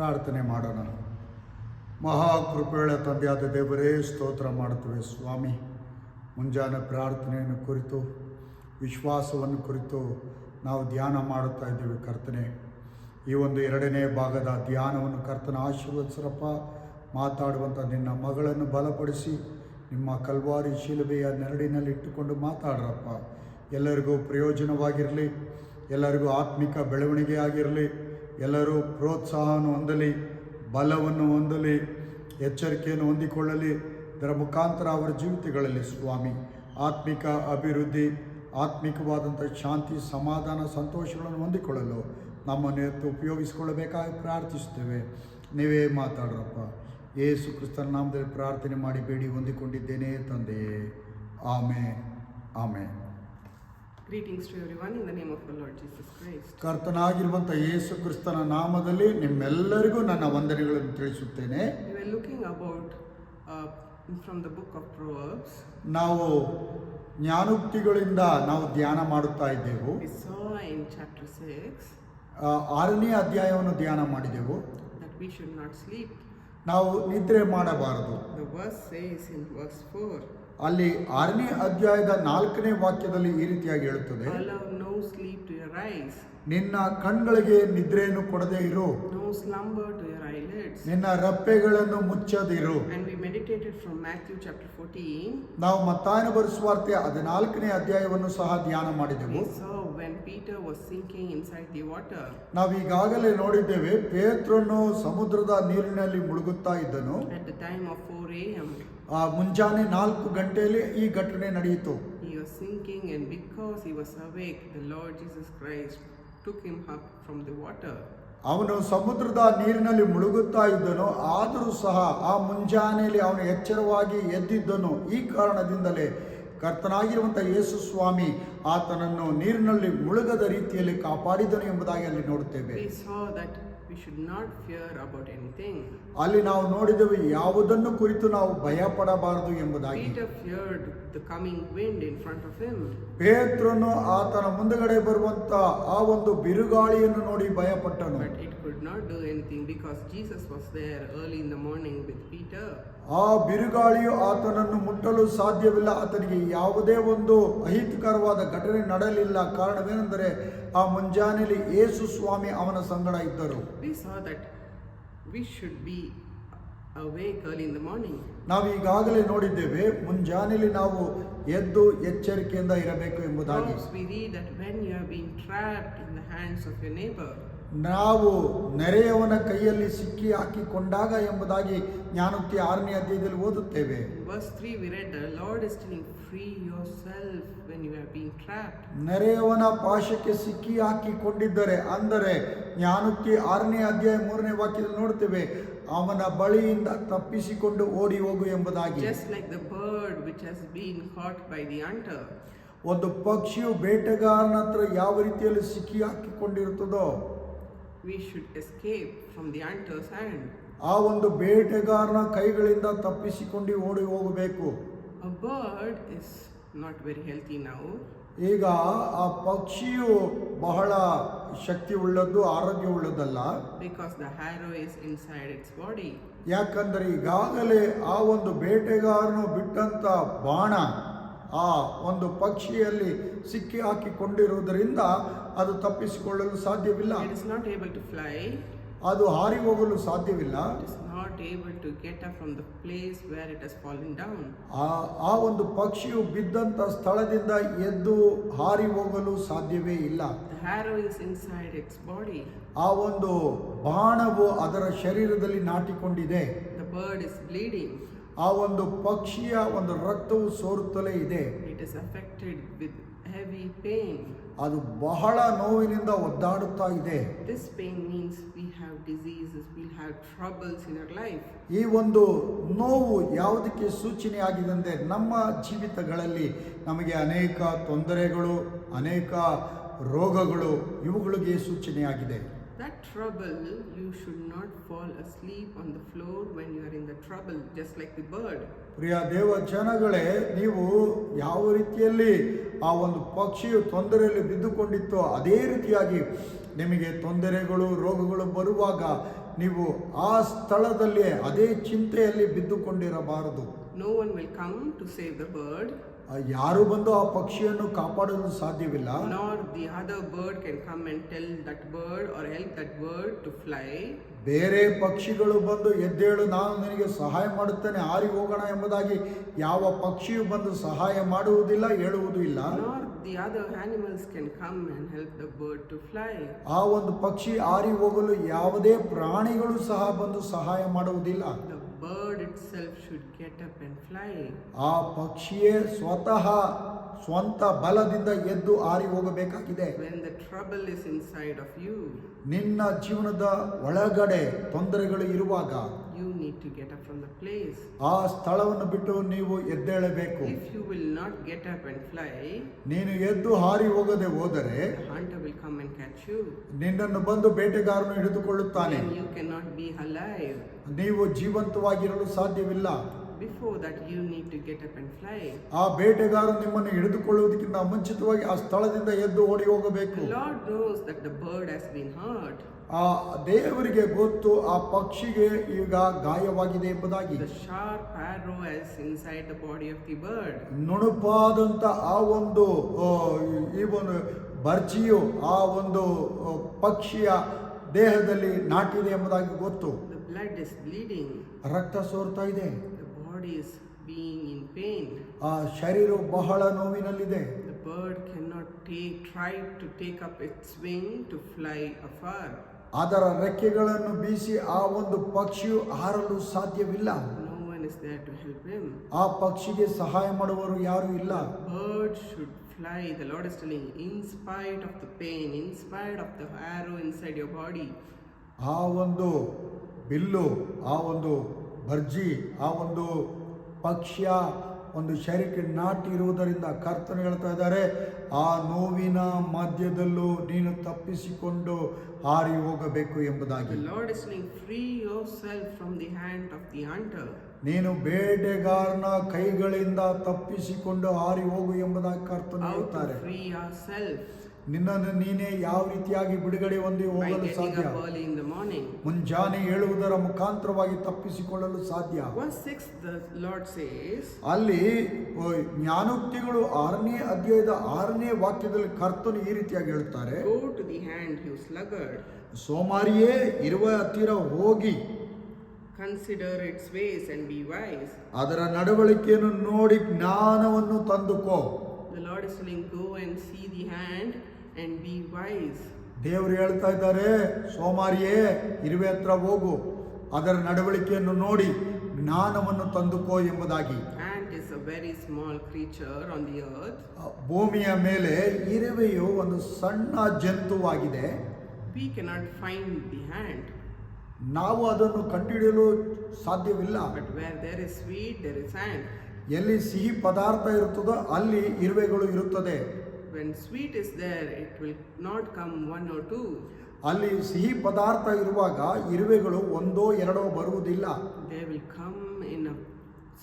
ಪ್ರಾರ್ಥನೆ ಮಾಡೋಣ. ಮಹಾಕೃಪೆಯುಳ್ಳ ತಂದೆಯಾದ ದೇವರೇ, ಸ್ತೋತ್ರ ಮಾಡುತ್ತೇವೆ ಸ್ವಾಮಿ. ಮುಂಜಾನೆ ಪ್ರಾರ್ಥನೆಯನ್ನು ಕುರಿತು, ವಿಶ್ವಾಸವನ್ನು ಕುರಿತು ನಾವು ಧ್ಯಾನ ಮಾಡುತ್ತಾ ಇದ್ದೇವೆ ಕರ್ತನೆ. ಈ ಒಂದು 2ನೇ ಭಾಗದ ಧ್ಯಾನವನ್ನು ಕರ್ತನ ಆಶೀರ್ವದಿಸರಪ್ಪ. ಮಾತಾಡುವಂಥ ನಿನ್ನ ಮಗಳನ್ನು ಬಲಪಡಿಸಿ ನಿಮ್ಮ ಕಲ್ವಾರಿ ಶಿಲುಬೆಯ ನೆರಳಿನಲ್ಲಿ ಇಟ್ಟುಕೊಂಡು ಮಾತಾಡ್ರಪ್ಪ. ಎಲ್ಲರಿಗೂ ಪ್ರಯೋಜನವಾಗಿರಲಿ, ಎಲ್ಲರಿಗೂ ಆತ್ಮಿಕ ಬೆಳವಣಿಗೆ ಆಗಿರಲಿ, ಎಲ್ಲರೂ ಪ್ರೋತ್ಸಾಹವನ್ನು ಹೊಂದಲಿ, ಬಲವನ್ನು ಹೊಂದಲಿ, ಎಚ್ಚರಿಕೆಯನ್ನು ಹೊಂದಿಕೊಳ್ಳಲಿ. ಇದರ ಮುಖಾಂತರ ಅವರ ಜೀವಿತಗಳಲ್ಲಿ ಸ್ವಾಮಿ ಆತ್ಮಿಕ ಅಭಿವೃದ್ಧಿ, ಆತ್ಮಿಕವಾದಂಥ ಶಾಂತಿ, ಸಮಾಧಾನ, ಸಂತೋಷಗಳನ್ನು ಹೊಂದಿಕೊಳ್ಳಲು ನಮ್ಮನ್ನು ಎತ್ತು ಉಪಯೋಗಿಸಿಕೊಳ್ಳಬೇಕಾಗಿ ಪ್ರಾರ್ಥಿಸುತ್ತೇವೆ. ನೀವೇ ಮಾತಾಡ್ರಪ್ಪ. ಯೇಸು ಕ್ರಿಸ್ತನ ನಾಮದಲ್ಲಿ ಪ್ರಾರ್ಥನೆ ಮಾಡಿ ಬೇಡಿ ಹೊಂದಿಕೊಂಡಿದ್ದೇನೆ ತಂದೆಯೇ, ಆಮೇನ್ ಆಮೇನ್. Greetings to everyone in the name of the Lord Jesus Christ. ಕರ್ತನಾಗಿರುವಂಥ ಯೇಸು ಕ್ರಿಸ್ತನ ನಾಮದಲ್ಲಿ ನಿಮ್ಮೆಲ್ಲರಿಗೂ ನನ್ನ ವಂದನೆಗಳನ್ನು ತಿಳಿಸುತ್ತೇನೆ. We were looking about from the book of Proverbs. ನಾವು ಜ್ಞಾನೋಕ್ತಿಗಳಿಂದ ನಾವು ಧ್ಯಾನ ಮಾಡುತ್ತಾ ಇದ್ದೆವು. We saw in chapter 6 6ನೇ ಅಧ್ಯಾಯವನ್ನು ಧ್ಯಾನ ಮಾಡಿದೆವು. that we should not sleep. ನಾವು ನಿದ್ರೆ ಮಾಡಬಾರದು. The verse says in verse 4, ಅಲ್ಲಿ 6ನೇ ಅಧ್ಯಾಯದ 4ನೇ ವಾಕ್ಯದಲ್ಲಿ ಈ ರೀತಿಯಾಗಿ ಹೇಳುತ್ತದೆ, allow no sleep to your eyes, ನಿನ್ನ ಕಣ್ಗಳಿಗೆ ನಿದ್ರೆಯನ್ನು ಕೊಡದೇ ಇರು, no slumber to your eyelids. ನಿನ್ನ ರಪ್ಪೆಗಳನ್ನು ಮುಚ್ಚದಿರು. And we meditated from Matthew chapter 14. ನಾವು ಮತ್ತಾಯನ ಬರೆಸುವಾರ್ತೆ 14ನೇ ಅಧ್ಯಾಯವನ್ನು ಸಹ ಧ್ಯಾನ ಮಾಡಿದೆವು. We saw when Peter was sinking inside the water. ನಾವು ಈಗಾಗಲೇ ನೋಡಿದ್ದೇವೆ, ಪೇತ್ರನು ಸಮುದ್ರದ ನೀರಿನಲ್ಲಿ ಮುಳುಗುತ್ತಾ ಇದ್ದನು. At the time of 4 a.m. ಮುಂಜಾನೆ 4 ಗಂಟೆಯಲ್ಲಿ ಈ ಘಟನೆ ನಡೆಯಿತು. He was sinking, and because he was awake, the Lord Jesus Christ took him up from the water. ಅವನು ಸಮುದ್ರದ ನೀರಿನಲ್ಲಿ ಮುಳುಗುತ್ತಾ ಇದ್ದನು, ಆದರೂ ಸಹ ಆ ಮುಂಜಾನೆಯಲ್ಲಿ ಅವನು ಎಚ್ಚರವಾಗಿ ಎದ್ದಿದ್ದನು. ಈ ಕಾರಣದಿಂದಲೇ ಕರ್ತನಾಗಿರುವಂಥ ಯೇಸು ಸ್ವಾಮಿ ಆತನನ್ನು ನೀರಿನಲ್ಲಿ ಮುಳುಗದ ರೀತಿಯಲ್ಲಿ ಕಾಪಾಡಿದನು ಎಂಬುದಾಗಿ ಅಲ್ಲಿ ನೋಡುತ್ತೇವೆ. We saw that we should not fear about anything. ಅಲ್ಲಿ ನಾವು ನೋಡಿದೆವು, ಯಾವುದನ್ನು ಕುರಿತು ನಾವು ಭಯ ಪಡಬಾರದು ಎಂಬುದಾಗಿ. Peter feared the coming wind in front of him. ಪೇತ್ರನು ಆತನ ಮುಂದಗಡೆ ಬರುವಂತ ಆ ಒಂದು ಬಿರುಗಾಳಿಯನ್ನು ನೋಡಿ ಭಯಪಟ್ಟನು. But it could not do anything because Jesus was there early in the morning with Peter. ಆ ಬಿರುಗಾಳಿಯು ಆತನನ್ನು ಮುಟ್ಟಲು ಸಾಧ್ಯವಿಲ್ಲ. ಆತನಿಗೆ ಯಾವುದೇ ಒಂದು ಅಹಿತಕರವಾದ ಘಟನೆ ನಡೆಯಲಿಲ್ಲ. ಕಾರಣವೇನೆಂದರೆ ಆ ಮುಂಜಾನೆಯಲ್ಲಿ ಯೇಸು ಸ್ವಾಮಿ ಅವನ ಸಂಗಡ ಇದ್ದರು. We saw that we should be awake early in the morning. ನಾವು ಈಗಾಗಲೇ ನೋಡಿದ್ದೇವೆ, ಮುಂಜಾನೆಯಲ್ಲಿ ನಾವು ಎದ್ದು ಎಚ್ಚರಿಕೆಯಿಂದ ಇರಬೇಕು ಎಂಬುದಾಗಿ. We read that when you have been trapped in the hands of your neighbor, ನಾವು ನೆರೆಯವನ ಕೈಯಲ್ಲಿ ಸಿಕ್ಕಿ ಹಾಕಿಕೊಂಡಾಗ ಎಂಬುದಾಗಿ ಜ್ಞಾನೋಕ್ತಿ 6ನೇ ಅಧ್ಯಾಯದಲ್ಲಿ ಓದುತ್ತೇವೆ. Verse 3 we read, the Lord is telling, free yourself when you have been trapped. ನೆರೆಯವನ ಪಾಶಕ್ಕೆ ಸಿಕ್ಕಿ ಹಾಕಿಕೊಂಡಿದ್ದರೆ, ಅಂದರೆ ಜ್ಞಾನೋಕ್ತಿ 6ನೇ ಅಧ್ಯಾಯ 3ನೇ ವಾಕ್ಯದಲ್ಲಿ ನೋಡ್ತೇವೆ, ಅವನ ಬಳಿಯಿಂದ ತಪ್ಪಿಸಿಕೊಂಡು ಓಡಿ ಹೋಗು ಎಂಬುದಾಗಿ. Just like the bird which has been caught by the hunter. ಒಂದು ಪಕ್ಷಿಯು ಬೇಟೆಗಾರನ ಹತ್ರ ಯಾವ ರೀತಿಯಲ್ಲಿ ಸಿಕ್ಕಿ ಹಾಕಿಕೊಂಡಿರುತ್ತದೋ, we should escape from the hunter's hand. ಆ ಒಂದು ಬೇಟೆಗಾರನ ಕೈಗಳಿಂದ ತಪ್ಪಿಸಿಕೊಂಡು ಓಡಿ ಹೋಗಬೇಕು. A bird is not very healthy now. ಈಗ ಆ ಪಕ್ಷಿಯು ಬಹಳ ಶಕ್ತಿ ಉಳ್ಳದ್ದು, ಆರೋಗ್ಯ ಉಳ್ಳದಲ್ಲ. Because the arrow is inside its body. ಯಾಕಂದರೆ ಈಗಾಗಲೇ ಆ ಒಂದು ಬೇಟೆಗಾರನು ಬಿಟ್ಟಂತ ಬಾಣ ಆ ಒಂದು ಪಕ್ಷಿಯಲ್ಲಿ ಸಿಕ್ಕಿ ಹಾಕಿಕೊಂಡಿರುವುದರಿಂದ ಅದು ತಪ್ಪಿಸಿಕೊಳ್ಳಲು ಸಾಧ್ಯವಿಲ್ಲ. It is not able to fly. ಅದು ಹಾರಿ ಹೋಗಲು ಸಾಧ್ಯವಿಲ್ಲ. It is not able to get up from the place where it has fallen down. ಆ ಒಂದು ಪಕ್ಷಿಯು ಬಿದ್ದಂತ ಸ್ಥಳದಿಂದ ಎದ್ದು ಹಾರಿ ಹೋಗಲು ಸಾಧ್ಯವೇ ಇಲ್ಲ. The arrow is inside its body. ಆ ಒಂದು ಬಾಣವು ಅದರ ಶರೀರದಲ್ಲಿ ನಾಟಿಕೊಂಡಿದೆ. The bird is bleeding. ಆ ಒಂದು ಪಕ್ಷಿಯ ಒಂದು ರಕ್ತವು ಸೋರುತ್ತಲೇ ಇದೆ. It is affected with heavy pain. ಅದು ಬಹಳ ನೋವಿನಿಂದ ಒದ್ದಾಡುತ್ತಾ ಇದೆ. This pain means we have diseases, we'll have troubles in our life. ಈ ಒಂದು ನೋವು ಯಾವುದಕ್ಕೆ ಸೂಚನೆಯಾಗಿದೆ ಅಂದರೆ, ನಮ್ಮ ಜೀವಿತಗಳಲ್ಲಿ ನಮಗೆ ಅನೇಕ ತೊಂದರೆಗಳು, ಅನೇಕ ರೋಗಗಳು, ಇವುಗಳಿಗೆ ಸೂಚನೆಯಾಗಿದೆ. That trouble, you should not fall asleep on the floor when you are in the trouble, just like the bird. ಪ್ರಿಯ ದೇವ ಜನಗಳೇ, ನೀವು ಯಾವ ರೀತಿಯಲ್ಲಿ ಆ ಒಂದು ಪಕ್ಷಿಯು ತೊಂದರೆಯಲ್ಲಿ ಬಿದ್ದುಕೊಂಡಿತ್ತೋ ಅದೇ ರೀತಿಯಾಗಿ ನಿಮಗೆ ತೊಂದರೆಗಳು, ರೋಗಗಳು ಬರುವಾಗ ನೀವು ಆ ಸ್ಥಳದಲ್ಲಿ ಅದೇ ಚಿಂತೆಯಲ್ಲಿ ಬಿದ್ದುಕೊಂಡಿರಬಾರದು. No one will come to save the bird, ಯಾರು ಬಂದು ಆ ಪಕ್ಷಿಯನ್ನು ಕಾಪಾಡಲು ಸಾಧ್ಯವಿಲ್ಲ. nor the other bird can come and tell that bird or help that bird to fly. ಬೇರೆ ಪಕ್ಷಿಗಳು ಬಂದು ಎದ್ದೇಳು, ನಾನು ನಿನಗೆ ಸಹಾಯ ಮಾಡುತ್ತೇನೆ, ಹಾರಿ ಹೋಗೋಣ ಎಂಬುದಾಗಿ ಯಾವ ಪಕ್ಷಿಯು ಬಂದು ಸಹಾಯ ಮಾಡುವುದಿಲ್ಲ, ಹೇಳುವುದೂ ಇಲ್ಲ. Nor the other animals can come and help the bird to fly. ಆ ಒಂದು ಪಕ್ಷಿ ಹಾರಿ ಹೋಗಲು ಯಾವುದೇ ಪ್ರಾಣಿಗಳು ಸಹ ಬಂದು ಸಹಾಯ ಮಾಡುವುದಿಲ್ಲ. The bird itself should get up and fly. ಆ ಪಕ್ಷಿಯೇ ಸ್ವತಃ ಸ್ವಂತ ಬಲದಿಂದ ಎದ್ದು ಹಾರಿ ಹೋಗಬೇಕಾಗಿದೆ. When the trouble is inside of you, ನಿನ್ನ ಜೀವನದ ಒಳಗಡೆ ತೊಂದರೆಗಳು ಇರುವಾಗ you need to get up from the place. ಆ ಸ್ಥಳವನ್ನು ಬಿಟ್ಟು ನೀವು ಎದ್ದೇಳಬೇಕು. If you will not get up and fly, ನೀನು ಎದ್ದು ಹಾರಿ ಹೋಗದೆ ಹೋದರೆ the hunter will come and catch you. ನಿನ್ನನ್ನು ಬಂದು ಬೇಟೆಗಾರನು ಹಿಡಿದುಕೊಳ್ಳುತ್ತಾನೆ. Then you cannot be alive. ನೀವು ಜೀವಂತವಾಗಿರಲು ಸಾಧ್ಯವಿಲ್ಲ. Before that, you need to get up and fly. ಆ ಬೇಟೆಗಾರನು ನಿಮ್ಮನ್ನು ಹಿಡಿದುಕೊಳ್ಳುವುದಕ್ಕಿಂತ ಮುಂಚಿತವಾಗಿ ಆ ಸ್ಥಳದಿಂದ ಎದ್ದು ಓಡಿ ಹೋಗಬೇಕು. The Lord knows that the bird has been hurt. ಆ ದೇವರಿಗೆ ಗೊತ್ತು ಆ ಪಕ್ಷಿಗೆ ಈಗ ಗಾಯವಾಗಿದೆ ಎಂಬುದಾಗಿ. The sharp arrow is inside the body of the bird. ನುಣುಪಾದಂತ ಆ ಒಂದು ಈ ಒಂದು ಬರ್ಜಿಯು ಆ ಒಂದು ಪಕ್ಷಿಯ ದೇಹದಲ್ಲಿ ನಾಟಿದೆ ಎಂಬುದಾಗಿ ಗೊತ್ತು. The blood is bleeding. ರಕ್ತ ಸೋರ್ತಾ ಇದೆ. The body is being in pain. ಆ ಶರೀರವು ಬಹಳ ನೋವಿನಲ್ಲಿದೆ. The bird cannot try to take up its wing to fly afar. ಅದರ ರೆಕ್ಕೆಗಳನ್ನು ಬೀಸಿ ಆ ಒಂದು ಪಕ್ಷಿಯು ಹಾರಲು ಸಾಧ್ಯವಿಲ್ಲ. No one is there to help him. ಆ ಪಕ್ಷಿಗೆ ಸಹಾಯ ಮಾಡುವವರು ಯಾರು ಇಲ್ಲ. Bird should fly. The Lord is telling, in spite of the pain, in spite of the arrow inside your body. ಆ ಒಂದು ಬಿಲ್ಲು, ಆ ಒಂದು ಬರ್ಜಿ, ಆ ಒಂದು ಪಕ್ಷಿಯ ಒಂದು ಶರೀರಕ್ಕೆ ನಾಟಿ ಇರುವುದರಿಂದ ಕರ್ತನು ಹೇಳ್ತಾ ಇದ್ದಾರೆ, ಆ ನೋವಿನ ಮಧ್ಯದಲ್ಲೂ ನೀನು ತಪ್ಪಿಸಿಕೊಂಡು ಹಾರಿ ಹೋಗಬೇಕು ಎಂಬುದಾಗಿ. The Lord is saying, free yourself from the hand of the hunter. ನೀನು ಬೇಟೆಗಾರನ ಕೈಗಳಿಂದ ತಪ್ಪಿಸಿಕೊಂಡು ಹಾರಿ ಹೋಗು ಎಂಬುದಾಗಿ ಕರ್ತನು How ಹೇಳ್ತಾರೆ. to free yourself? ನಿನ್ನನ್ನು ನೀನೇ ಯಾವ ರೀತಿಯಾಗಿ ಬಿಡುಗಡೆ ಹೊಂದಿ By ಹೋಗಲು getting ಸಾಧ್ಯ? up early in the morning. ಮುಂಜಾನೆ ಹೇಳುವುದರ ಮುಖಾಂತರವಾಗಿ ತಪ್ಪಿಸಿಕೊಳ್ಳಲು ಸಾಧ್ಯ. Verse 6, the Lord says, ಅಲ್ಲಿ ಜ್ಞಾನೋಕ್ತಿಗಳು 6ನೇ ಅಧ್ಯಾಯದ 6ನೇ ವಾಕ್ಯದಲ್ಲಿ ಕರ್ತನು ಈ ರೀತಿಯಾಗಿ ಹೇಳ್ತಾರೆ, go to the hand, you sluggard. ಸೋಮಾರಿಯೇ ಇರುವ ಹತ್ತಿರ ಹೋಗಿ Consider its ways and be wise. ಅದರ ನಡವಳಿಕೆಯನ್ನು ನೋಡಿ ಜ್ಞಾನವನ್ನು ತಂದುಕೋ. The Lord is telling, go and see the hand and be wise. ದೇವರು ಹೇಳ್ತಾ ಇದ್ದಾರೆ, ಸೋಮಾರಿಯೇ ಇರುವೆ ಹತ್ರ ಹೋಗು, ಅದರ ನಡವಳಿಕೆಯನ್ನು ನೋಡಿ ಜ್ಞಾನವನ್ನು ತಂದುಕೋ ಎಂಬುದಾಗಿ. Ant is a very small creature on the earth. ಭೂಮಿಯ ಮೇಲೆ ಇರುವೆಯು ಒಂದು ಸಣ್ಣ ಜಂತುವಾಗಿದೆ. We cannot find the hand. ನಾವು ಅದನ್ನು ಕಂಡುಹಿಡಿಯಲು ಸಾಧ್ಯವಿಲ್ಲ. But where there is sweet, there is ant. ಎಲ್ಲಿ ಸಿಹಿ ಪದಾರ್ಥ ಇರುತ್ತದೋ ಅಲ್ಲಿ ಇರುವೆಗಳು ಇರುತ್ತದೆ. When sweet is there, it will not come one or two. ಅಲ್ಲಿ ಸಿಹಿ ಪದಾರ್ಥ ಇರುವಾಗ ಇರುವೆಗಳು ಒಂದೋ ಎರಡೋ ಬರುವುದಿಲ್ಲ. They will come in a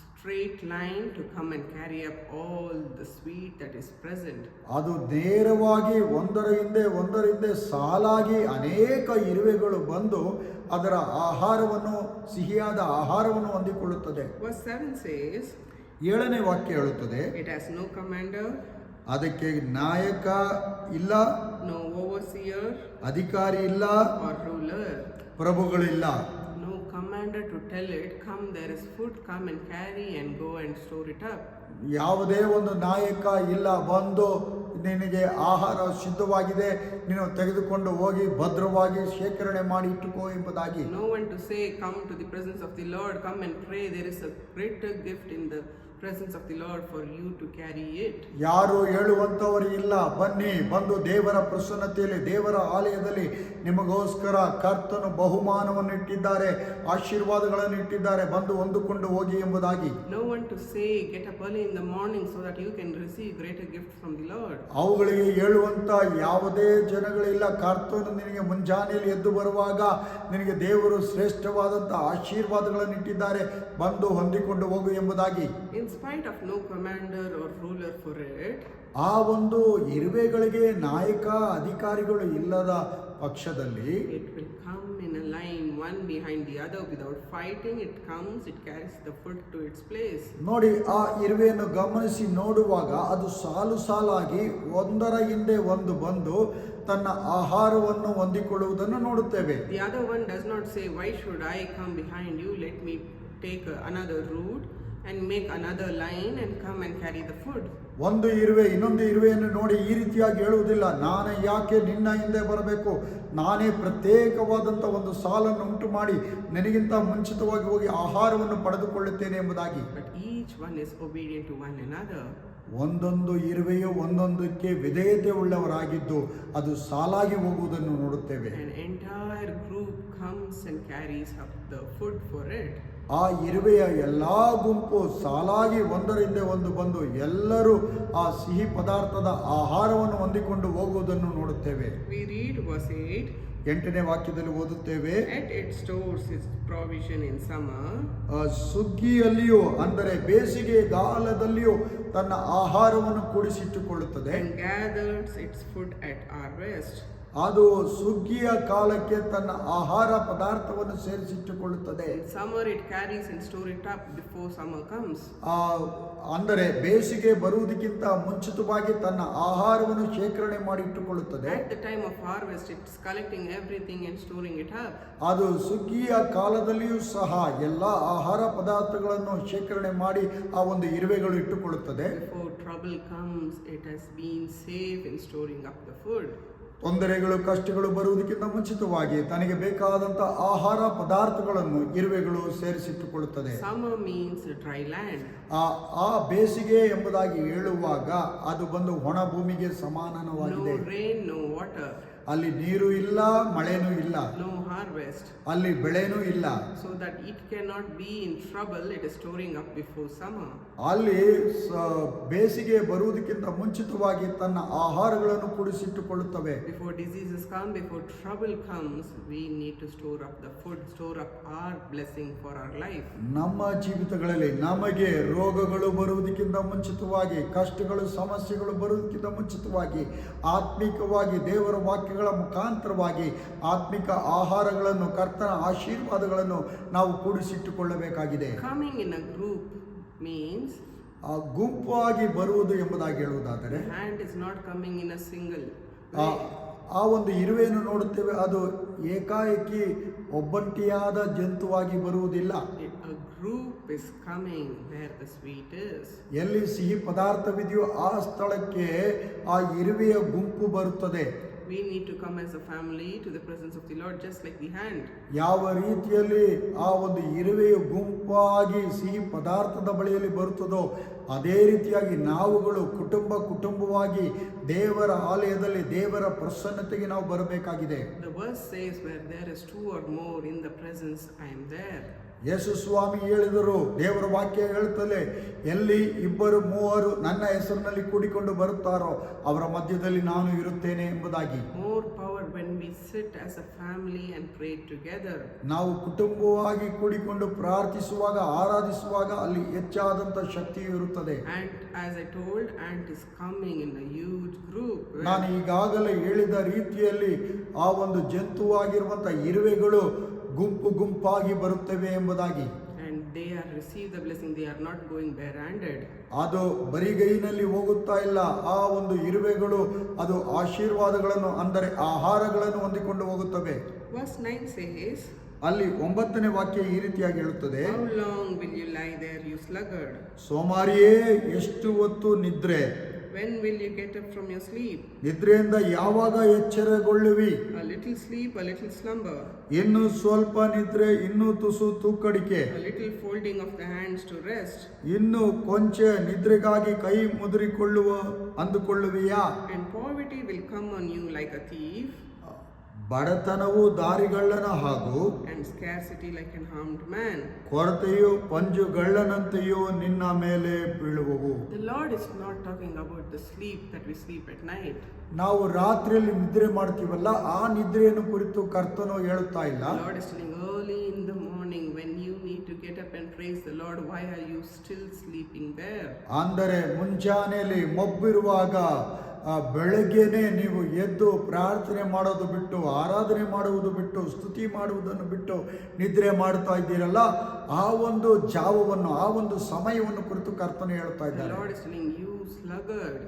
straight line to come and carry up all the sweet that is present. ಅದು ನೇರವಾಗಿ ಒಂದರ ಹಿಂದೆ ಸಾಲಾಗಿ ಅನೇಕ ಇರುವೆಗಳು ಬಂದು ಅದರ ಆಹಾರವನ್ನು, ಸಿಹಿಯಾದ ಆಹಾರವನ್ನು ಹೊಂದಿಕೊಳ್ಳುತ್ತದೆ. Verse 7 says, 7ನೇ ವಾಕ್ಯ ಹೇಳುತ್ತದೆ, it has no commander, ಅದಕ್ಕೆ ನಾಯಕ ಇಲ್ಲ, no overseer ಅಧಿಕಾರಿ ಇಲ್ಲ, or ruler. ಪ್ರಭುಗಳಿಲ್ಲ. No commander to tell it, come, there is food, come and carry and go and store it up. ಯಾವುದೇ ಒಂದು ನಾಯಕ ಇಲ್ಲ, ಬಂದು ನಿನಗೆ ಆಹಾರ ಸಿದ್ಧವಾಗಿದೆ, ನೀನು ತೆಗೆದುಕೊಂಡು ಹೋಗಿ ಭದ್ರವಾಗಿ ಶೇಖರಣೆ ಮಾಡಿ ಇಟ್ಟುಕೋ ಎಂಬುದಾಗಿ. No one to say, come to the presence of the Lord, come and pray, there is a greater gift in the presence of the Lord for you to carry it. ಯಾರು ಹೇಳುವಂತವರು ಇಲ್ಲ, ಬನ್ನಿ ಬಂದು ದೇವರ ಪ್ರಸನ್ನತೆಯಲ್ಲಿ, ದೇವರ ಆಲಯದಲ್ಲಿ ನಿಮಗೋಸ್ಕರ ಕರ್ತನು ಬಹುಮಾನವನ್ನು ಇಟ್ಟಿದ್ದಾರೆ, ಆಶೀರ್ವಾದಗಳನ್ನು ಇಟ್ಟಿದ್ದಾರೆ, ಬಂದು ಹೊಂದಿಕೊಂಡು ಹೋಗಿ ಎಂಬುದಾಗಿ. No one to say, get up early in the morning so that you can receive greater gift from the Lord. ಅವುಗಳಿಗೆ ಹೇಳುವಂತ ಯಾವುದೇ ಜನಗಳಿಲ್ಲ. ಕರ್ತನು ನಿನಗೆ ಮುಂಜಾನೆಯಲ್ಲಿ ಎದ್ದು ಬರುವಾಗ ನಿನಗೆ ದೇವರು ಶ್ರೇಷ್ಠವಾದಂತ ಆಶೀರ್ವಾದಗಳನ್ನು ಇಟ್ಟಿದ್ದಾರೆ, ಬಂದು ಹೊಂದಿಕೊಂಡು ಹೋಗು ಎಂಬುದಾಗಿ. In spite of no commander or ruler for it, ಆ ಒಂದು ಇರುವೆಗಳಿಗೆ ನಾಯಕ ಅಧಿಕಾರಿಗಳು ಇಲ್ಲದ ಪಕ್ಷದಲ್ಲಿ it will come in a line one behind the other without fighting. It comes, it carries the food to its place. ನೋಡಿ, ಆ ಇರುವೆಯನ್ನು ಗಮನಿಸಿ ನೋಡುವಾಗ ಅದು ಸಾಲು ಸಾಲಾಗಿ ಒಂದರ ಹಿಂದೆ ಒಂದು ಬಂದು ತನ್ನ ಆಹಾರವನ್ನು ಹೊಂದಿಕೊಳ್ಳುವುದನ್ನು ನೋಡುತ್ತೇವೆ. The other one does not say, why should I come behind you? Let me take another route and make another line and come and carry the food. ಒಂದು ಇರುವೆ ಇನ್ನೊಂದು ಇರುವೆಯನ್ನು ನೋಡಿ ಈ ರೀತಿಯಾಗಿ ಹೇಳುವುದಿಲ್ಲ, ನಾನೇ ಯಾಕೆ ನಿನ್ನ ಹಿಂದೆ ಬರಬೇಕು, ನಾನೇ ಪ್ರತ್ಯೇಕವಾದಂಥ ಒಂದು ಸಾಲನ್ನು ಉಂಟು ಮಾಡಿ ನಿನಗಿಂತ ಮುಂಚಿತವಾಗಿ ಹೋಗಿ ಆಹಾರವನ್ನು ಪಡೆದುಕೊಳ್ಳುತ್ತೇನೆ ಎಂಬುದಾಗಿ. But each one is obedient to one another. ಒಂದೊಂದು ಇರುವೆಯು ಒಂದೊಂದಕ್ಕೆ ವಿಧೇಯತೆ ಉಳ್ಳವರಾಗಿದ್ದು ಅದು ಸಾಲಾಗಿ ಹೋಗುವುದನ್ನು ನೋಡುತ್ತೇವೆ. An entire group comes and carries up the food for it. ಆ ಇರುವೆಯ ಎಲ್ಲಾ ಗುಂಪು ಸಾಲಾಗಿ ಒಂದರಿಂದ ಒಂದು ಬಂದು ಎಲ್ಲರೂ ಆ ಸಿಹಿ ಪದಾರ್ಥದ ಆಹಾರವನ್ನು ಹೊಂದಿಕೊಂಡು ಹೋಗುವುದನ್ನು ನೋಡುತ್ತೇವೆ. We read verse 8. 8ನೇ ವಾಕ್ಯದಲ್ಲಿ ಓದುತ್ತೇವೆ, At it stores its provision in summer. ಸುಗ್ಗಿಯಲ್ಲಿಯೂ ಅಂದರೆ ಬೇಸಿಗೆ ಕಾಲದಲ್ಲಿಯೂ ತನ್ನ ಆಹಾರವನ್ನು ಕೂಡಿಸಿಟ್ಟುಕೊಳ್ಳುತ್ತದೆ. And gathers its food at harvest. ಅದು ಸುಗ್ಗಿಯ ಕಾಲಕ್ಕೆ ತನ್ನ ಆಹಾರ ಪದಾರ್ಥವನ್ನು ಸೇರಿಸಿಟ್ಟುಕೊಳ್ಳುತ್ತದೆ. In summer it carries and store it up before summer comes. ಅಂದರೆ ಬೇಸಿಗೆ ಬರುವುದಕ್ಕಿಂತ ಮುಂಚಿತವಾಗಿ ತನ್ನ ಆಹಾರವನ್ನು ಶೇಖರಣೆ ಮಾಡಿ ಇಟ್ಟುಕೊಳ್ಳುತ್ತದೆ. At the time of harvest it's collecting everything and storing it up. ಅದು ಸುಗ್ಗಿಯ ಕಾಲದಲ್ಲಿಯೂ ಸಹ ಎಲ್ಲ ಆಹಾರ ಪದಾರ್ಥಗಳನ್ನು ಶೇಖರಣೆ ಮಾಡಿ ಆ ಒಂದು ಇರುವೆಗಳು ಇಟ್ಟುಕೊಳ್ಳುತ್ತದೆ. Before trouble comes, it has been safe in storing up the food. ತೊಂದರೆಗಳು ಕಷ್ಟಗಳು ಬರುವುದಕ್ಕಿಂತ ಮುಂಚಿತವಾಗಿ ತನಗೆ ಬೇಕಾದಂಥ ಆಹಾರ ಪದಾರ್ಥಗಳನ್ನು ಇರುವೆಗಳು ಸೇರಿಸಿಟ್ಟುಕೊಳ್ಳುತ್ತದೆ. Summer means dry land. ಆ ಬೇಸಿಗೆ ಎಂಬುದಾಗಿ ಹೇಳುವಾಗ ಅದು ಬಂದು ಒಣ ಭೂಮಿಗೆ No ಸಮಾನವಾಗಿದೆ. rain, no water, ಅಲ್ಲಿ ನೀರು ಇಲ್ಲ, ಮಳೆನೂ ಇಲ್ಲ, no harvest. ಅಲ್ಲಿ ಬೆಳೆನೂ ಇಲ್ಲ. So that it cannot be in trouble, it is storing up before summer. ಅಲ್ಲಿ ಬೇಸಿಗೆ ಬರುವುದಕ್ಕಿಂತ ಮುಂಚಿತವಾಗಿ ತನ್ನ ಆಹಾರಗಳನ್ನು ಕೂಡಿಸಿಟ್ಟುಕೊಳ್ಳುತ್ತವೆ. Before diseases come, before trouble comes, we need to store up the food, store up our blessing for our life. ನಮ್ಮ ಜೀವಿತಗಳಲ್ಲಿ ನಮಗೆ ರೋಗಗಳು ಬರುವುದಕ್ಕಿಂತ ಮುಂಚಿತವಾಗಿ, ಕಷ್ಟಗಳು ಸಮಸ್ಯೆಗಳು ಬರುವುದಕ್ಕಿಂತ ಮುಂಚಿತವಾಗಿ ಆತ್ಮಿಕವಾಗಿ ದೇವರ ವಾಕ್ಯಗಳ ಮುಖಾಂತರವಾಗಿ ಆತ್ಮಿಕ ಆಹಾರಗಳನ್ನು, ಕರ್ತನ ಆಶೀರ್ವಾದಗಳನ್ನು ನಾವು ಕೂಡಿಸಿಟ್ಟುಕೊಳ್ಳಬೇಕಾಗಿದೆ. Coming in a group means ಗುಂಪಾಗಿ ಬರುವುದು ಎಂಬುದಾಗಿ ಹೇಳುವುದಾದರೆ the hand is not coming in a single ಆ way. ಆ ಒಂದು ಇರುವೆಯನ್ನು ನೋಡುತ್ತೇವೆ, ಅದು ಏಕಾಏಕಿ ಒಬ್ಬಂಟಿಯಾದ ಜಂತುವಾಗಿ ಬರುವುದಿಲ್ಲ. A group is coming where the sweet is. ಎಲ್ಲಿ ಸಿಹಿ ಪದಾರ್ಥವಿದೆಯೋ ಆ ಸ್ಥಳಕ್ಕೆ ಆ ಇರುವೆಯ ಗುಂಪು ಬರುತ್ತದೆ. We need to come as a family to the presence of the Lord, just like the hand. ಯಾವ ರೀತಿಯಲ್ಲಿ ಆ ಒಂದು ಇರುವೆಯ ಗುಂಪಾಗಿ ಸಿಹಿ ಪದಾರ್ಥದ ಬಳಿಯಲ್ಲಿ ಬರುತ್ತದೋ ಅದೇ ರೀತಿಯಾಗಿ ನಾವುಗಳು ಕುಟುಂಬವಾಗಿ ದೇವರ ಆಲಯದಲ್ಲಿ ದೇವರ ಪ್ರಸನ್ನತೆಗೆ ನಾವು ಬರಬೇಕಾಗಿದೆ. The verse says, where there is two or more in the presence, I am there. ಯೇಸು ಸ್ವಾಮಿ ಹೇಳಿದರು, ದೇವರ ವಾಕ್ಯ ಹೇಳುತ್ತದೆ, ಎಲ್ಲಿ ಇಬ್ಬರು ಮೂವರು ನನ್ನ ಹೆಸರಿನಲ್ಲಿ ಕೂಡಿಕೊಂಡು ಬರುತ್ತಾರೋ ಅವರ ಮಧ್ಯದಲ್ಲಿ ನಾನು ಇರುತ್ತೇನೆ ಎಂಬುದಾಗಿ. More power when we sit as a family and pray together. ನಾವು ಕುಟುಂಬವಾಗಿ ಕೂಡಿಕೊಂಡು ಪ್ರಾರ್ಥಿಸುವಾಗ, ಆರಾಧಿಸುವಾಗ ಅಲ್ಲಿ ಹೆಚ್ಚಾದಂತ ಶಕ್ತಿಯು ಇರುತ್ತದೆ. And as I told, ant is coming in a huge group. ನಾನು ಈಗಾಗಲೇ ಹೇಳಿದ ರೀತಿಯಲ್ಲಿ ಆ ಒಂದು ಜಂತುವಾಗಿರುವಂತ ಇರುವೆಗಳು ಗುಂಪಾಗಿ ಬರುತ್ತವೆ ಎಂಬುದಾಗಿ. And they are receive the blessing, they are not going barehanded. ಅದು ಬರಿಗೈನಲ್ಲಿ ಹೋಗುತ್ತಾ ಇಲ್ಲ. ಆ ಒಂದು ಇರುವೆಗಳು ಅದು ಆಶೀರ್ವಾದಗಳನ್ನು ಅಂದರೆ ಆಹಾರಗಳನ್ನು ಹೊಂದಿಕೊಂಡು ಹೋಗುತ್ತವೆ. Verse 9 says, ಅಲ್ಲಿ 9ನೇ ವಾಕ್ಯ ಈ ರೀತಿಯಾಗಿ ಹೇಳುತ್ತದೆ, how long will you lie there, you sluggard? ಸೋಮಾರಿಯೇ, ಎಷ್ಟು ಹೊತ್ತು ನಿದ್ರೆ? When will you get up from your sleep? ನಿದ್ರೆಯಿಂದ ಯಾವಾಗ ಎಚ್ಚರಗೊಳ್ಳುವಿ? A little sleep, a little slumber. ಇನ್ನು ಸ್ವಲ್ಪ ನಿದ್ರೆ, ಇನ್ನು ತುಸು ತೂಕಡಿಕೆ, A little folding of the hands to rest. ಇನ್ನು ಕೊಂಚ ನಿದ್ರೆಗಾಗಿ ಕೈ ಅಂದುಕೊಳ್ಳುವಿಯಾ? And poverty will come on you like a thief, ಬಡತನವು ದಾರಿಗಳ್ಳನ ಹಾಗೂ and scarcity like an armed man. ಕೊರತೆಯು ಪಂಜುಗಳ್ಳನಂತೆಯೂ ನಿನ್ನ ಮೇಲೆ ಬೀಳುವವು. The Lord is not talking about the sleep that we sleep at night. ನಾವು ರಾತ್ರಿಯಲ್ಲಿ ನಿದ್ರೆ ಮಾಡ್ತೀವಲ್ಲ, ಆ ನಿದ್ರೆಯನ್ನು ಕುರಿತು ಕರ್ತನು ಹೇಳುತ್ತಾ ಇಲ್ಲ. The Lord is telling early in the morning when you need to get up and praise the Lord, why are you still sleeping there? ಅಂದರೆ ಮುಂಜಾನೆಯಲ್ಲಿ ಮೊಬ್ಬಿರುವಾಗ ಬೆಳಗ್ಗೆನೆ ನೀವು ಎದ್ದು ಪ್ರಾರ್ಥನೆ ಮಾಡೋದು ಬಿಟ್ಟು, ಆರಾಧನೆ ಮಾಡುವುದು ಬಿಟ್ಟು, ಸ್ತುತಿ ಮಾಡುವುದನ್ನು ಬಿಟ್ಟು ನಿದ್ರೆ ಮಾಡ್ತಾ ಇದ್ದೀರಲ್ಲ, ಆ ಒಂದು ಜಾವವನ್ನು, ಆ ಒಂದು ಸಮಯವನ್ನು ಕುರಿತು ಕರ್ತನೆ ಹೇಳ್ತಾ The ಇದ್ದಾರೆ. Lord is telling you, sluggard,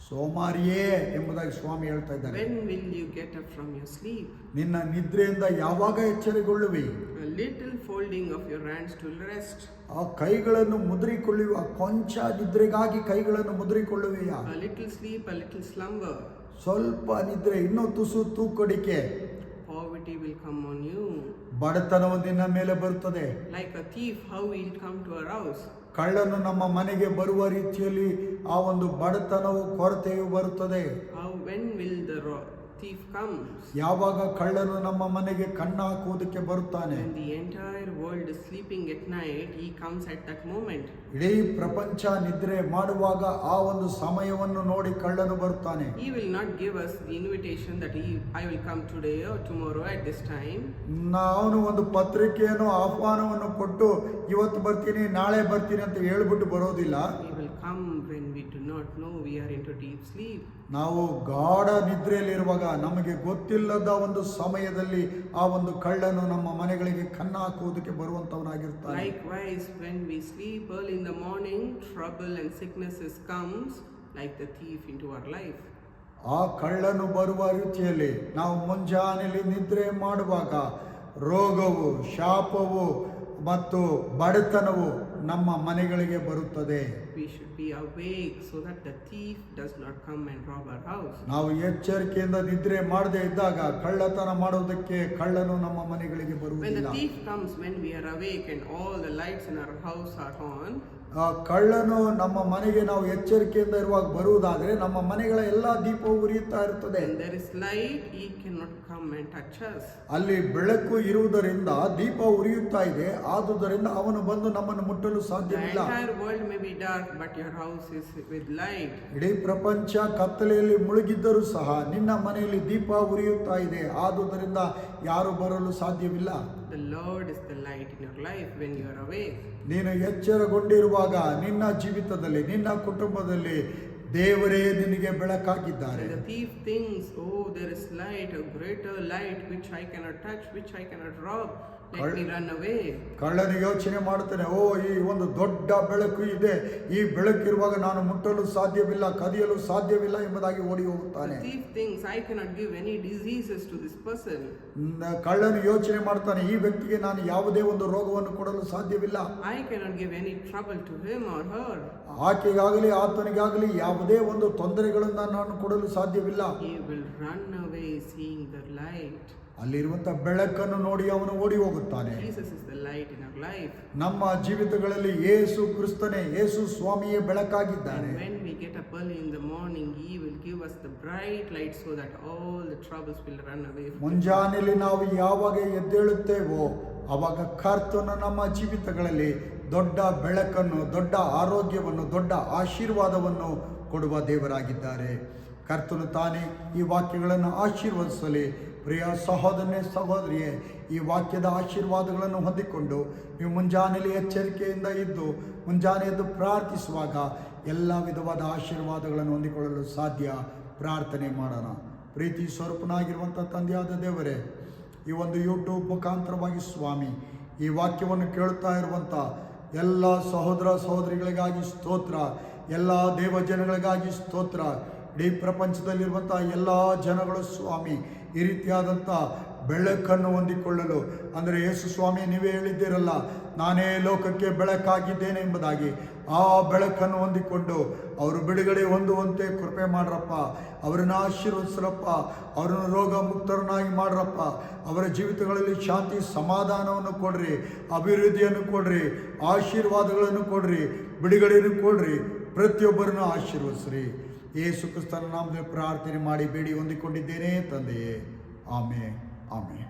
ಸೋಮಾರಿಯೇ ಎಂಬುದಾಗಿ ಸ್ವಾಮಿ ಹೇಳ್ತಾ ಇದ್ದಾರೆ. when will you get up from your sleep? ನಿನ್ನ ನಿದ್ರೆಯಿಂದ ಯಾವಾಗ ಎಚ್ಚರಗೊಳ್ಳುವಿ? A little folding of your hands to rest, ಆ ಕೈಗಳನ್ನು ಮುದ್ರಿಕೊಳ್ಳುವ, ಕೊಂಚ ನಿದ್ರೆಗಾಗಿ ಕೈಗಳನ್ನು ಮುದ್ರಿಕೊಳ್ಳುವೆಯಾ? a little sleep, a little slumber. ಸ್ವಲ್ಪ ನಿದ್ರೆ, ಇನ್ನೂ ತುಸು ತೂಕಡಿಕೆ. Poverty will come on you. ಬಡತನವು ನಿನ್ನ ಮೇಲೆ ಬರುತ್ತದೆ. Like a thief, how he'll come to our house? ಕಳ್ಳನು ನಮ್ಮ ಮನೆಗೆ ಬರುವ ರೀತಿಯಲ್ಲಿ ಆ ಒಂದು ಬಡತನವು, ಕೊರತೆಯು ಬರುತ್ತದೆ. How, when will the thief come? ಯಾವಾಗ ಕಳ್ಳನು ನಮ್ಮ ಮನೆಗೆ ಕಣ್ಣು ಹಾಕುವುದಕ್ಕೆ ಬರುತ್ತಾನೆ? When the entire world is sleeping at night, he comes at that moment. ಇಡೀ ಪ್ರಪಂಚ ನಿದ್ರೆ ಮಾಡುವಾಗ ಆ ಒಂದು ಸಮಯವನ್ನು ನೋಡಿ ಕಳ್ಳನು ಬರುತ್ತಾನೆ. He will not give us the invitation that I will come today or tomorrow at this time. ನಾನು ಒಂದು ಪತ್ರಿಕೆಯನ್ನು, ಆಹ್ವಾನವನ್ನು ಕೊಟ್ಟು ಇವತ್ತು ಬರ್ತೀನಿ, ನಾಳೆ ಬರ್ತೀನಿ ಅಂತ ಹೇಳ್ಬಿಟ್ಟು ಬರೋದಿಲ್ಲ. He will come when we do not know we are into deep sleep. ನಾವು ಗಾಢ ನಿದ್ರೆಯಲ್ಲಿರುವಾಗ, ನಮಗೆ ಗೊತ್ತಿಲ್ಲದ ಒಂದು ಸಮಯದಲ್ಲಿ ಆ ಒಂದು ಕಳ್ಳನು ನಮ್ಮ ಮನೆಗಳಿಗೆ ಕಣ್ಣು ಹಾಕುವುದಕ್ಕೆ ಬರುವಂತವನಾಗಿರ್ತಾನೆ. Likewise, when we sleep early in the morning, trouble and sicknesses comes like the thief into our life. ಆ ಕಳ್ಳನು ಬರುವ ರೀತಿಯಲ್ಲಿ ನಾವು ಮುಂಜಾನೆಯಲ್ಲಿ ನಿದ್ರೆ ಮಾಡುವಾಗ ರೋಗವು, ಶಾಪವು ಮತ್ತು ಬಡತನವು ನಮ್ಮ ಮನೆಗಳಿಗೆ ಬರುತ್ತದೆ. We should be awake so that the thief does not come and rob our house. ನಾವು ಎಚ್ಚರಿಕೆಯಿಂದ ನಿದ್ರೆ ಮಾಡದೇ ಇದ್ದಾಗ ಕಳ್ಳತನ ಮಾಡೋದಕ್ಕೆ ಕಳ್ಳನು ನಮ್ಮ ಮನೆಗಳಿಗೆ When the ಬರುವುದಿಲ್ಲ. thief comes when we are awake and all the lights in our house are on, ಆ ಕಳ್ಳನು ನಮ್ಮ ಮನೆಗೆ ನಾವು ಎಚ್ಚರಿಕೆಯಿಂದ ಇರುವಾಗ ಬರುವುದಾದ್ರೆ ನಮ್ಮ ಮನೆಗಳ ಎಲ್ಲಾ ದೀಪವು ಉರಿಯುತ್ತಾ ಇರುತ್ತದೆ. when there is light, he cannot come and touch us. ಅಲ್ಲಿ ಬೆಳಕು ಇರುವುದರಿಂದ, ದೀಪ ಉರಿಯುತ್ತಾ ಇದೆ, ಆದುದರಿಂದ ಅವನು ಬಂದು ನಮ್ಮನ್ನು ಮುಟ್ಟಲು The ಸಾಧ್ಯವಿಲ್ಲ. entire world may be dark, but your house is with light. ಇಡೀ ಪ್ರಪಂಚ ಕತ್ತಲೆಯಲ್ಲಿ ಮುಳುಗಿದ್ದರೂ ಸಹ ನಿನ್ನ ಮನೆಯಲ್ಲಿ ದೀಪ ಉರಿಯುತ್ತಾ ಇದೆ, ಆದುದರಿಂದ ಯಾರು ಬರಲು ಸಾಧ್ಯವಿಲ್ಲ. The Lord is the light in your life when you are awake. ನೀನು ಎಚ್ಚರಗೊಂಡಿರುವಾಗ ನಿನ್ನ ಜೀವಿತದಲ್ಲಿ, ನಿನ್ನ ಕುಟುಂಬದಲ್ಲಿ ದೇವರೇ ನಿನಗೆ ಬೆಳಕಾಗಿದ್ದಾರೆ. And the thief thinks, oh, there is light, a greater light which I cannot touch, which I cannot rob. Let me run away. ಕಳ್ಳನು ಯೋಚನೆ ಮಾಡುತ್ತಾನೆ, ಓ, ಈ ಒಂದು ದೊಡ್ಡ ಬೆಳಕು ಇದೆ, ಈ ಬೆಳಕಿರುವಾಗ ನಾನು ಮುಟ್ಟಲು ಸಾಧ್ಯವಿಲ್ಲ, ಕದಿಯಲು ಸಾಧ್ಯವಿಲ್ಲ ಎಂಬುದಾಗಿ ಓಡಿ ಹೋಗುತ್ತಾನೆ. The thief thinks, I cannot give any diseases to this person. ಕಳ್ಳನು ಯೋಚನೆ ಮಾಡ್ತಾನೆ, ಈ ವ್ಯಕ್ತಿಗೆ ನಾನು ಯಾವುದೇ ಒಂದು ರೋಗವನ್ನು ಕೊಡಲು ಸಾಧ್ಯವಿಲ್ಲ, I cannot give any trouble to him or her. ಆಕೆಗಾಗಲಿ ಆತನಿಗಾಗಲಿ ಯಾವುದೇ ಒಂದು ತೊಂದರೆಗಳನ್ನು ನಾನು ಕೊಡಲು ಸಾಧ್ಯವಿಲ್ಲ. He will run away seeing the light. ಅಲ್ಲಿರುವಂತ ಬೆಳಕನ್ನು ನೋಡಿ ಅವನು ಓಡಿ ಹೋಗುತ್ತಾನೆ. Jesus is the light in our life. ನಮ್ಮ ಜೀವಿತಗಳಲ್ಲಿ ಯೇಸು ಕ್ರಿಸ್ತನೇ, ಯೇಸು ಸ್ವಾಮಿಯೇ ಬೆಳಕಾಗಿದ್ದಾನೆ. And when we get up early in the morning, he will give us the bright light so that all the troubles will run away. ಮುಂಜಾನೆಯಲ್ಲಿ ನಾವು ಯಾವಾಗ ಎದ್ದೇಳುತ್ತೇವೋ ಅವಾಗ ಕರ್ತನು ನಮ್ಮ ಜೀವಿತಗಳಲ್ಲಿ ದೊಡ್ಡ ಬೆಳಕನ್ನು, ದೊಡ್ಡ ಆರೋಗ್ಯವನ್ನು, ದೊಡ್ಡ ಆಶೀರ್ವಾದವನ್ನು ಕೊಡುವ ದೇವರಾಗಿದ್ದಾರೆ. ಕರ್ತನು ತಾನೇ ಈ ವಾಕ್ಯಗಳನ್ನು ಆಶೀರ್ವದಿಸಲಿ. ಪ್ರಿಯ ಸಹೋದರನೇ, ಸಹೋದರಿಯೇ, ಈ ವಾಕ್ಯದ ಆಶೀರ್ವಾದಗಳನ್ನು ಹೊಂದಿಕೊಂಡು ನೀವು ಮುಂಜಾನೆಯಲ್ಲಿ ಎಚ್ಚರಿಕೆಯಿಂದ ಇದ್ದು ಮುಂಜಾನೆ ಎದ್ದು ಪ್ರಾರ್ಥಿಸುವಾಗ ಎಲ್ಲ ವಿಧವಾದ ಆಶೀರ್ವಾದಗಳನ್ನು ಹೊಂದಿಕೊಳ್ಳಲು ಸಾಧ್ಯ. ಪ್ರಾರ್ಥನೆ ಮಾಡೋಣ. ಪ್ರೀತಿ ಸ್ವರೂಪನಾಗಿರುವಂಥ ತಂದೆಯಾದ ದೇವರೇ, ಈ ಒಂದು ಯೂಟ್ಯೂಬ್ ಮುಖಾಂತರವಾಗಿ ಸ್ವಾಮಿ ಈ ವಾಕ್ಯವನ್ನು ಕೇಳುತ್ತಾ ಇರುವಂಥ ಎಲ್ಲ ಸಹೋದರ ಸಹೋದರಿಗಳಿಗಾಗಿ ಸ್ತೋತ್ರ, ಎಲ್ಲ ದೇವಜನಗಳಿಗಾಗಿ ಸ್ತೋತ್ರ. ಇಡೀ ಪ್ರಪಂಚದಲ್ಲಿರುವಂಥ ಎಲ್ಲ ಜನಗಳು ಸ್ವಾಮಿ ಈ ರೀತಿಯಾದಂಥ ಬೆಳಕನ್ನು ಹೊಂದಿಕೊಳ್ಳಲು, ಅಂದರೆ ಯೇಸು ಸ್ವಾಮಿ ನೀವೇ ಹೇಳಿದ್ದೀರಲ್ಲ, ನಾನೇ ಲೋಕಕ್ಕೆ ಬೆಳಕಾಗಿದ್ದೇನೆ ಎಂಬುದಾಗಿ, ಆ ಬೆಳಕನ್ನು ಹೊಂದಿಕೊಂಡು ಅವರು ಬಿಡುಗಡೆ ಹೊಂದುವಂತೆ ಕೃಪೆ ಮಾಡ್ರಪ್ಪ. ಅವರನ್ನು ಆಶೀರ್ವದಿಸ್ರಪ್ಪ, ಅವರನ್ನು ರೋಗ ಮುಕ್ತರನ್ನಾಗಿ ಮಾಡ್ರಪ್ಪ. ಅವರ ಜೀವಿತಗಳಲ್ಲಿ ಶಾಂತಿ ಸಮಾಧಾನವನ್ನು ಕೊಡ್ರಿ, ಅಭಿವೃದ್ಧಿಯನ್ನು ಕೊಡ್ರಿ, ಆಶೀರ್ವಾದಗಳನ್ನು ಕೊಡ್ರಿ, ಬಿಡುಗಡೆಯನ್ನು ಕೊಡ್ರಿ. ಪ್ರತಿಯೊಬ್ಬರನ್ನು ಆಶೀರ್ವದಿಸ್ರಿ. ಯೇಸು ಕ್ರಿಸ್ತನ ನಾಮದಲ್ಲಿ ಪ್ರಾರ್ಥನೆ ಮಾಡಿ ಬೇಡಿ ಹೊಂದಿಕೊಂಡಿದ್ದೇನೆ ತಂದೆಯೇ. Amen, amen.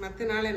ಮತ್ತೆ ನಾಳೆ